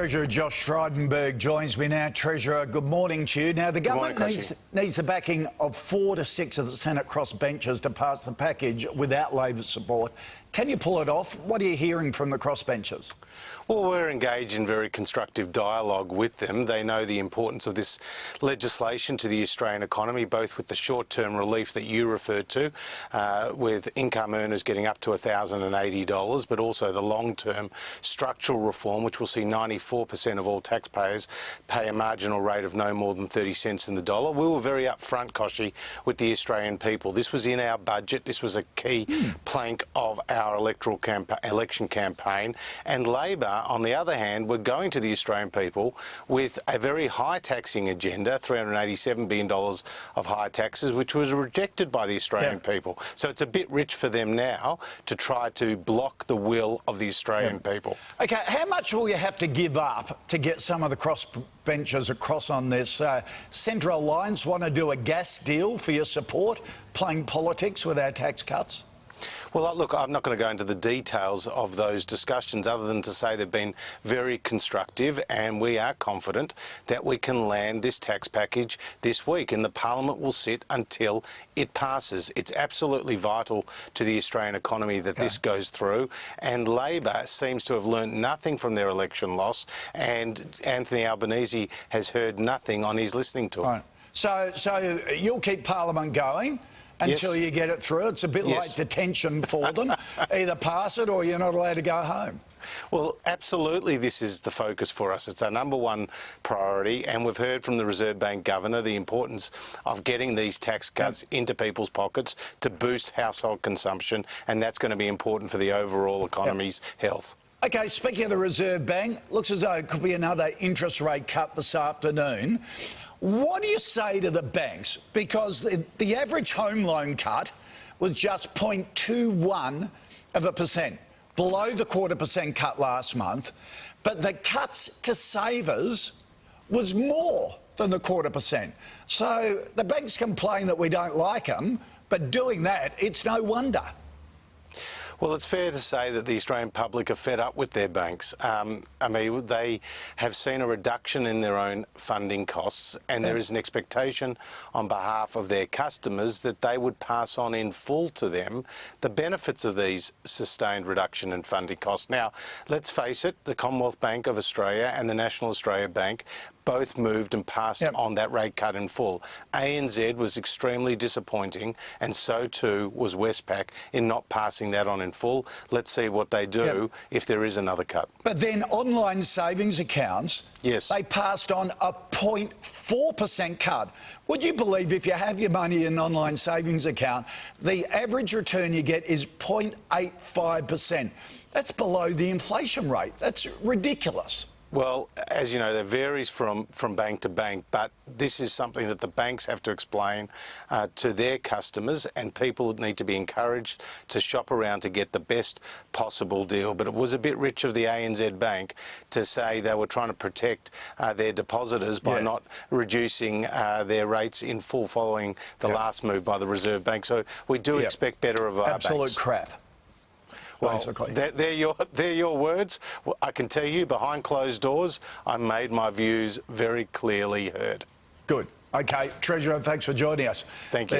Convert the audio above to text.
Treasurer Josh Frydenberg joins me now. Treasurer, good morning to you. Now, the government needs the backing of 4 to 6 of the Senate crossbenchers to pass the package without Labor's support. Can you pull it off? What are you hearing from the crossbenchers? Well, we're engaged in very constructive dialogue with them. They know the importance of this legislation to the Australian economy, both with the short-term relief that you referred to, with income earners getting up to $1,080, but also the long-term structural reform, which will see 94% of all taxpayers pay a marginal rate of no more than 30 cents in the dollar. We were very upfront, Kochi, with the Australian people. This was in our budget. This was a key plank of our election campaign. And Labor, on the other hand, were going to the Australian people with a very high taxing agenda, $387 billion of high taxes, which was rejected by the Australian people. So it's a bit rich for them now to try to block the will of the Australian people. OK, how much will you have to give up to get some of the crossbenchers across on this? Centre Alliance want to do a gas deal for your support, playing politics with our tax cuts? Well, look, I'm not going to go into the details of those discussions other than to say they've been very constructive, and we are confident that we can land this tax package this week, and the Parliament will sit until it passes. It's absolutely vital to the Australian economy that this goes through, and Labor seems to have learnt nothing from their election loss, and Anthony Albanese has heard nothing on his listening to it. Right. So you'll keep Parliament going until you get it through. It's a bit like detention for them. Either pass it or you're not allowed to go home. Well, absolutely, this is the focus for us. It's our number one priority, and we've heard from the Reserve Bank Governor the importance of getting these tax cuts into people's pockets to boost household consumption, and that's going to be important for the overall economy's health. OK, speaking of the Reserve Bank, looks as though it could be another interest rate cut this afternoon. What do you say to the banks? Because the average home loan cut was just 0.21%, below the 0.25% cut last month, but the cuts to savers was more than the 0.25%. So the banks complain that we don't like them, but doing that, it's no wonder. Well, it's fair to say that the Australian public are fed up with their banks. I mean, they have seen a reduction in their own funding costs, and there is an expectation on behalf of their customers that they would pass on in full to them the benefits of these sustained reduction in funding costs. Now, let's face it, the Commonwealth Bank of Australia and the National Australia Bank both moved and passed on that rate cut in full. ANZ was extremely disappointing, and so too was Westpac in not passing that on in full. Let's see what they do if there is another cut. But then online savings accounts, they passed on a 0.4% cut. Would you believe if you have your money in an online savings account, the average return you get is 0.85%? That's below the inflation rate. That's ridiculous. Well, as you know, that varies from bank to bank, but this is something that the banks have to explain to their customers, and people need to be encouraged to shop around to get the best possible deal. But it was a bit rich of the ANZ Bank to say they were trying to protect their depositors by not reducing their rates in full following the last move by the Reserve Bank. So we do expect better of our banks. Absolute crap. Well, they're your words. Well, I can tell you, behind closed doors, I made my views very clearly heard. Good. OK, Treasurer, thanks for joining us. Thank you.